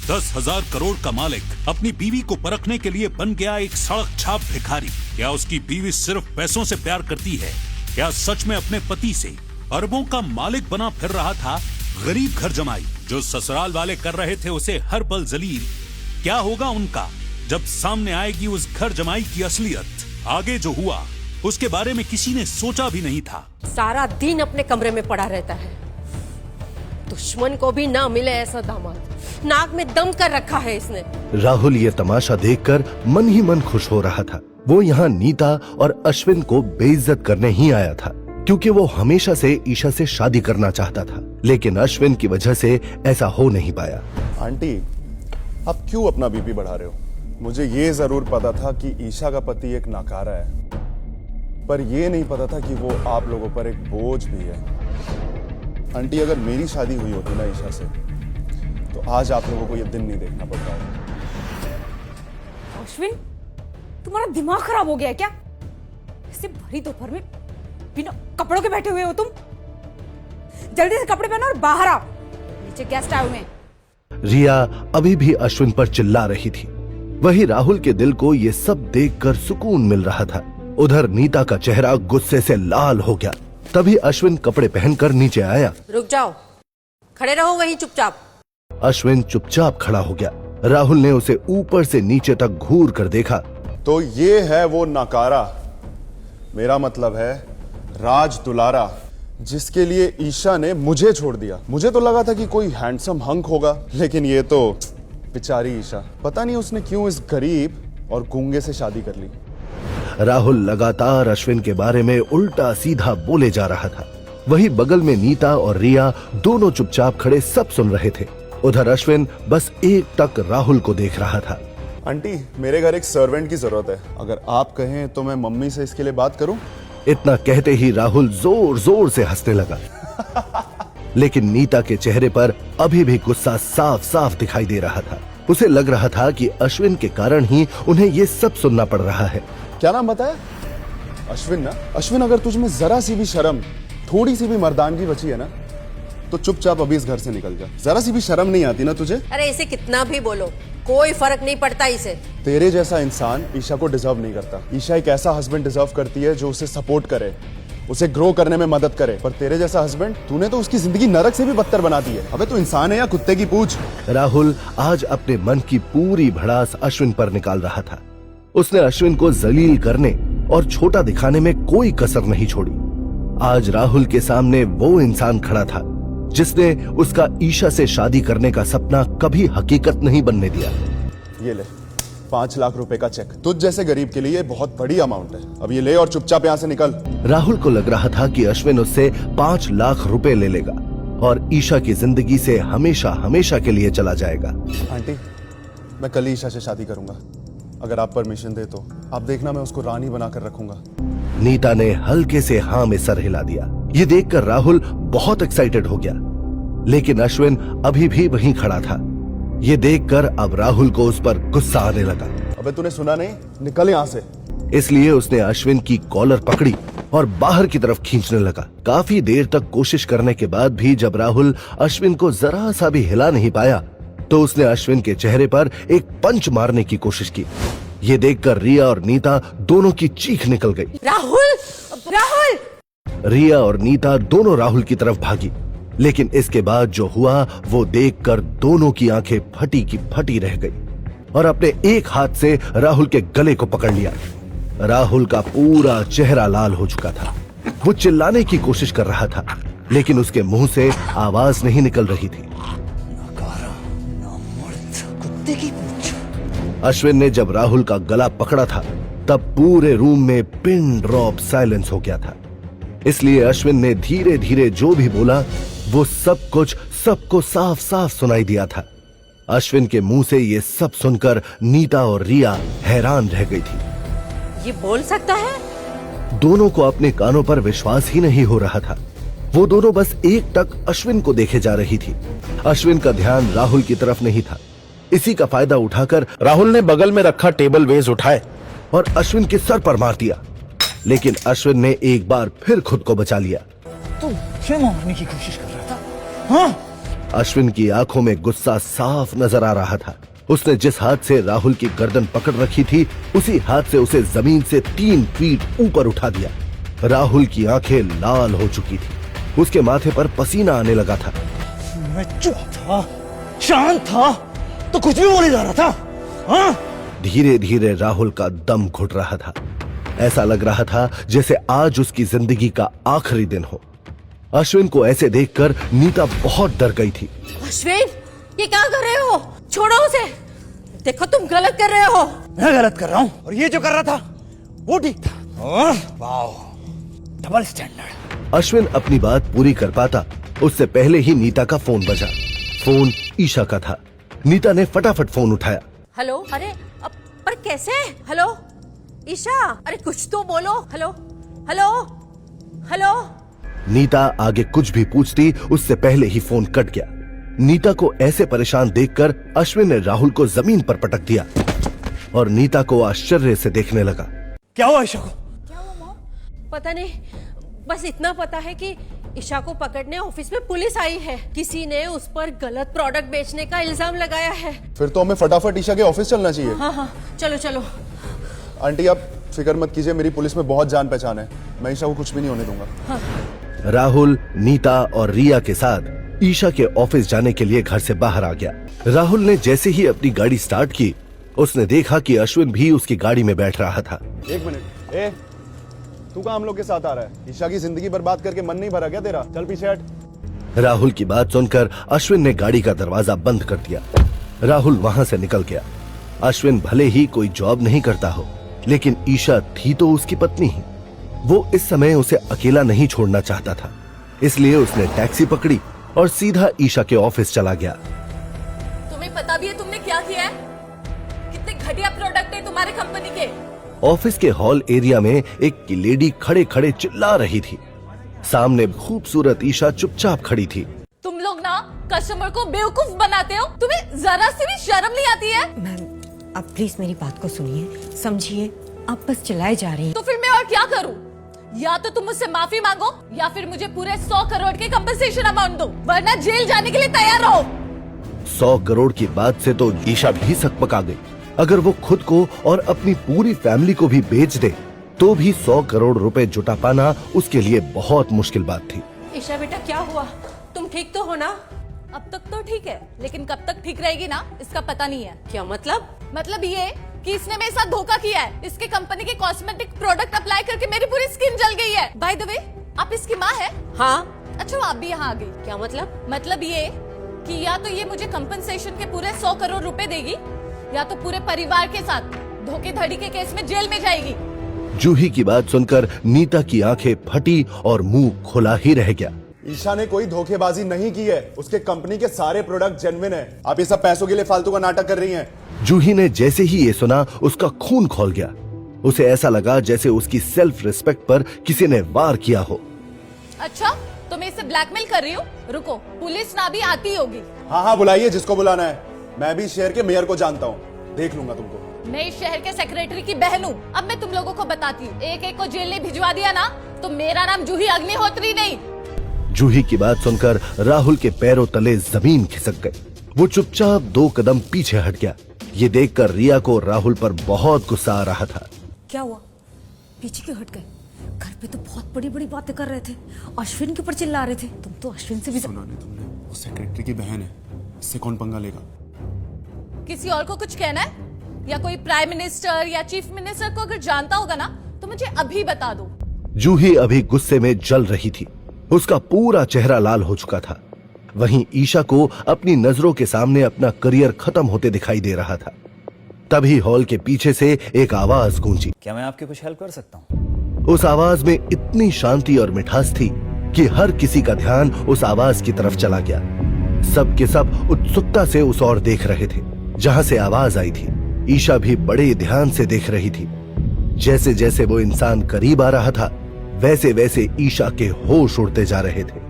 10,000 करोड़ का मालिक अपनी बीवी को परखने के लिए बन गया एक सड़क छाप भिखारी। क्या उसकी बीवी सिर्फ पैसों से प्यार करती है? क्या सच में अपने पति से अरबों का मालिक बना फिर रहा था गरीब घर जमाई, जो ससुराल वाले कर रहे थे उसे हर पल जलील? क्या होगा उनका जब सामने आएगी उस घर जमाई की असलियत? आगे जो हुआ उसके बारे में किसी ने सोचा भी नहीं था। सारा दिन अपने कमरे में पड़ा रहता है, दुश्मन को भी ना मिले ऐसा दामाद। नाक में दम कर रखा है इसने। राहुल ये तमाशा देखकर मन ही मन खुश हो रहा था। वो यहाँ नीता और अश्विन को बेइज्जत करने ही आया था, क्योंकि वो हमेशा से ईशा से शादी करना चाहता था, लेकिन अश्विन की वजह से ऐसा हो नहीं पाया। आंटी, आप क्यों अपना बीपी बढ़ा रहे हो? मुझे ये जरूर पता था कि ईशा का पति एक नाकारा है, पर ये नहीं पता था कि वो आप लोगों पर एक बोझ भी है। आंटी, अगर मेरी शादी हुई होती ना ईशा से, तो आज आप लोगों को ये दिन नहीं देखना पड़ रहा है। अश्विन, तुम्हारा दिमाग खराब हो गया है क्या? ऐसे भरी दोपहर में बिना कपड़ों के बैठे हुए हो तुम? जल्दी से कपड़े पहनो और बाहर आओ, नीचे गेस्ट आए हुए हैं। रिया अभी भी अश्विन पर चिल्ला रही थी। वही राहुल के दिल को ये सब देखकर सुकून मिल रहा था। उधर नीता का चेहरा गुस्से से लाल हो गया। तभी अश्विन कपड़े पहनकर नीचे आया। रुक जाओ, खड़े रहो वहीं चुपचाप। अश्विन चुपचाप खड़ा हो गया। राहुल ने उसे ऊपर से नीचे तक घूर कर देखा। तो ये है वो नाकारा, मेरा मतलब है राज दुलारा, जिसके लिए ईशा ने मुझे छोड़ दिया। मुझे तो लगा था कि कोई हैंडसम हंक होगा, लेकिन ये तो बेचारी ईशा, पता नहीं उसने क्यों इस गरीब और गूंगे से शादी कर ली। राहुल लगातार अश्विन के बारे में उल्टा सीधा बोले जा रहा था। वही बगल में नीता और रिया दोनों चुपचाप खड़े सब सुन रहे थे। उधर अश्विन बस एक टक राहुल को देख रहा था। आंटी, मेरे घर एक सर्वेंट की जरूरत है, अगर आप कहें तो मैं मम्मी से इसके लिए बात करूं? इतना कहते ही राहुल जोर जोर से हंसने लगा। लेकिन नीता के चेहरे पर अभी भी गुस्सा साफ साफ दिखाई दे रहा था। उसे लग रहा था कि अश्विन के कारण ही उन्हें ये सब सुनना पड़ रहा है। क्या नाम बताया? अश्विन ना? अश्विन, अगर तुझ में जरा सी भी शर्म, थोड़ी सी भी मर्दानगी बची है ना, तो चुपचाप अभी इस घर से निकल जा। जरा सी भी शर्म नहीं आती ना तुझे? अरे इसे कितना भी बोलो, कोई फर्क नहीं पड़ता इसे। तेरे जैसा इंसान ईशा को डिजर्व नहीं करता। ईशा एक ऐसा हस्बैंड डिजर्व करती है जो उसे सपोर्ट करे, उसे ग्रो करने में मदद करे। पर तेरे जैसा हस्बैंड, तूने तो उसकी जिंदगी नरक से भी बदतर बना दी है। अबे तू इंसान है या कुत्ते की पूंछ? राहुल आज अपने मन की पूरी भड़ास अश्विन पर निकाल रहा था। उसने अश्विन को जलील करने और छोटा दिखाने में कोई कसर नहीं छोड़ी। आज राहुल के सामने वो इंसान खड़ा था जिसने उसका ईशा से शादी करने का सपना कभी हकीकत नहीं बनने दिया। ये ले 5 लाख रुपए का चेक। तुझ जैसे गरीब के लिए बहुत बड़ी अमाउंट है। अब ये ले और चुपचाप यहाँ से निकल। राहुल को लग रहा था कि अश्विन उससे 5 लाख रुपए ले लेगा और ईशा की जिंदगी से हमेशा हमेशा के लिए चला जाएगा। आंटी, मैं कल ही ईशा से शादी करूंगा, अगर आप परमिशन दे तो। आप देखना, मैं उसको रानी बनाकर रखूंगा। नीता ने हल्के से हाँ में सर हिला दिया। ये देखकर राहुल बहुत एक्साइटेड हो गया, लेकिन अश्विन अभी भी वहीं खड़ा था। ये देखकर अब राहुल को उस पर गुस्सा आने लगा। अबे तूने सुना नहीं? निकल यहाँ से। इसलिए उसने अश्विन की कॉलर पकड़ी और बाहर की तरफ खींचने लगा। काफी देर तक कोशिश करने के बाद भी जब राहुल अश्विन को जरा सा भी हिला नहीं पाया, तो उसने अश्विन के चेहरे पर एक पंच मारने की कोशिश की। ये देखकर रिया और नीता दोनों की चीख निकल गई। राहुल, राहुल! रिया और नीता दोनों राहुल की तरफ भागी, लेकिन इसके बाद जो हुआ वो देखकर दोनों की आंखें फटी की फटी रह गई और अपने एक हाथ से राहुल के गले को पकड़ लिया। राहुल का पूरा चेहरा लाल हो चुका था। वो चिल्लाने की कोशिश कर रहा था, लेकिन उसके मुंह से आवाज नहीं निकल रही थी। अश्विन ने जब राहुल का गला पकड़ा था, तब पूरे रूम में पिन ड्रॉप साइलेंस हो गया था। इसलिए अश्विन ने धीरे धीरे जो भी बोला वो सब कुछ सबको साफ साफ सुनाई दिया था। अश्विन के मुंह से ये सब सुनकर नीता और रिया हैरान रह गई थी। ये बोल सकता है? दोनों को अपने कानों पर विश्वास ही नहीं हो रहा था। वो दोनों बस एक टक अश्विन को देखे जा रही थी। अश्विन का ध्यान राहुल की तरफ नहीं था। इसी का फायदा उठाकर राहुल ने बगल में रखा टेबल वेज उठाए और अश्विन के सर पर मार दिया, लेकिन अश्विन ने एक बार फिर खुद को बचा लिया। तू मुझे मारने की कोशिश कर रहा था? हाँ, अश्विन की आंखों में गुस्सा साफ नजर आ रहा था। उसने जिस हाथ से राहुल की गर्दन पकड़ रखी थी, उसी हाथ से उसे जमीन से 3 फीट ऊपर उठा दिया। राहुल की आंखें लाल हो चुकी थी, उसके माथे पर पसीना आने लगा था। मैं चुप था, शांत था, तो कुछ भी बोले जा रहा था। हाँ? धीरे धीरे राहुल का दम घुट रहा था। ऐसा लग रहा था जैसे आज उसकी जिंदगी का आखिरी दिन हो। अश्विन को ऐसे देखकर नीता बहुत डर गई थी। अश्विन, ये क्या कर रहे हो? छोड़ो उसे। देखो तुम गलत कर रहे हो। मैं गलत कर रहा हूँ और ये जो कर रहा था वो ठीक था। Wow, double standard. अश्विन अपनी बात पूरी कर पाता उससे पहले ही नीता का फोन बजा। फोन ईशा का था। नीता ने फटाफट फोन उठाया। हेलो? अरे पर कैसे? हेलो ईशा, अरे कुछ तो बोलो। Hello hello hello. नीता आगे कुछ भी पूछती उससे पहले ही फोन कट गया। नीता को ऐसे परेशान देखकर अश्विन ने राहुल को जमीन पर पटक दिया और नीता को आश्चर्य से देखने लगा। क्या हुआ ईशा को? क्या हुआ मॉम? पता नहीं, बस इतना पता है कि ईशा को पकड़ने ऑफिस में पुलिस आई है। किसी ने उस पर गलत प्रोडक्ट बेचने का इल्जाम लगाया है। फिर तो हमें फटाफट ईशा के ऑफिस चलना चाहिए। हाँ, चलो चलो। आंटी आप फिक्र मत कीजिए, मेरी पुलिस में बहुत जान पहचान है। मैं ईशा को कुछ भी नहीं होने दूंगा। राहुल, नीता और रिया के साथ ईशा के ऑफिस जाने के लिए घर से बाहर आ गया। राहुल ने जैसे ही अपनी गाड़ी स्टार्ट की, उसने देखा कि अश्विन भी उसकी गाड़ी में बैठ रहा था। 1 मिनट, तू कहाँ हम लोग के साथ आ रहा है? ईशा की जिंदगी बर्बाद करके मन नहीं भरा क्या तेरा? चल पीछे हट। राहुल की बात सुनकर अश्विन ने गाड़ी का दरवाजा बंद कर दिया। राहुल वहां से निकल गया। अश्विन भले ही कोई जॉब नहीं करता हो, लेकिन ईशा थी तो उसकी पत्नी ही। वो इस समय उसे अकेला नहीं छोड़ना चाहता था, इसलिए उसने टैक्सी पकड़ी और सीधा ईशा के ऑफिस चला गया। तुम्हें पता भी है तुमने क्या किया है? कितने घटिया प्रोडक्ट है तुम्हारे कंपनी के। ऑफिस के हॉल एरिया में एक लेडी खड़े खड़े चिल्ला रही थी। सामने खूबसूरत ईशा चुपचाप खड़ी थी। तुम लोग ना कस्टमर को बेवकूफ बनाते हो। तुम्हें जरा सी भी शर्म नहीं आती है? मैम, आप प्लीज मेरी बात को सुनिए, समझिए। आप बस चिल्लाए जा रही हैं। तो फिर मैं और क्या करूं? या तो तुम मुझसे माफी मांगो या फिर मुझे पूरे 100 करोड़ के कंपनसेशन अमाउंट दो, वरना जेल जाने के लिए तैयार रहो। 100 करोड़ की बात से तो ईशा भी सकपका गई। अगर वो खुद को और अपनी पूरी फैमिली को भी बेच दे तो भी 100 करोड़ रुपए जुटा पाना उसके लिए बहुत मुश्किल बात थी। ईशा बेटा, क्या हुआ? तुम ठीक तो हो ना? अब तक तो ठीक है, लेकिन कब तक ठीक रहेगी ना, इसका पता नहीं है। क्या मतलब? मतलब ये कि इसने मेरे साथ धोखा किया है। इसके कंपनी के कॉस्मेटिक प्रोडक्ट अप्लाई करके मेरी पूरी स्किन जल गई है। बाय द वे, आप इसकी माँ है? हाँ। अच्छा, आप भी यहाँ आ गई। क्या मतलब? मतलब ये कि या तो ये मुझे कंपनसेशन के पूरे 100 करोड़ रुपए देगी या तो पूरे परिवार के साथ धोखेधड़ी के केस में जेल में जाएगी। जूही की बात सुनकर नीता की आंखें फटी और मुंह खुला ही रह गया। ईशा ने कोई धोखेबाजी नहीं की है। उसके कंपनी के सारे प्रोडक्ट जेन्युइन है। आप ये सब पैसों के लिए फालतू का नाटक कर रही हैं। जूही ने जैसे ही ये सुना उसका खून खौल गया। उसे ऐसा लगा जैसे उसकी सेल्फ रिस्पेक्ट पर किसी ने वार किया हो। अच्छा, तो मैं इसे ब्लैकमेल कर रही हूँ? रुको, पुलिस ना भी आती होगी। हाँ, बुलाइए जिसको बुलाना है। मैं भी शहर के मेयर को जानता हूँ, देख लूंगा तुमको। मैं इस शहर के सेक्रेटरी की बहन हूँ। अब मैं तुम लोगों को बताती हूँ, एक एक को जेल में भिजवा दिया ना तो मेरा नाम जूही अग्निहोत्री नहीं। जूही की बात सुनकर राहुल के पैरों तले जमीन खिसक गई। वो चुपचाप 2 कदम पीछे हट गया। ये देखकर रिया को राहुल पर बहुत गुस्सा आ रहा था। क्या हुआ? पीछे क्यों हट गए? घर पे तो बहुत बड़ी बड़ी बातें कर रहे थे, अश्विन के ऊपर चिल्ला रहे थे। तुम तो अश्विन से भी सुना नहीं तुमने? वो सेक्रेटरी की बहन है, इससे कौन पंगा लेगा? किसी और को कुछ कहना है या कोई प्राइम मिनिस्टर या चीफ मिनिस्टर को अगर जानता होगा ना तो मुझे अभी बता दो। जूही अभी गुस्से में जल रही थी। उसका पूरा चेहरा लाल हो चुका था। वहीं ईशा को अपनी नजरों के सामने अपना करियर खत्म होते दिखाई दे रहा था। तभी हॉल के पीछे से एक आवाज गूंजी। क्या मैं आपकी कुछ हेल्प कर सकता हूँ? उस आवाज में इतनी शांति और मिठास थी कि हर किसी का ध्यान उस आवाज की तरफ चला गया। सब के सब उत्सुकता से उस ओर देख रहे थे जहां से आवाज आई थी। ईशा भी बड़े ध्यान से देख रही थी। जैसे जैसे वो इंसान करीब आ रहा था, वैसे वैसे ईशा के होश उड़ते जा रहे थे।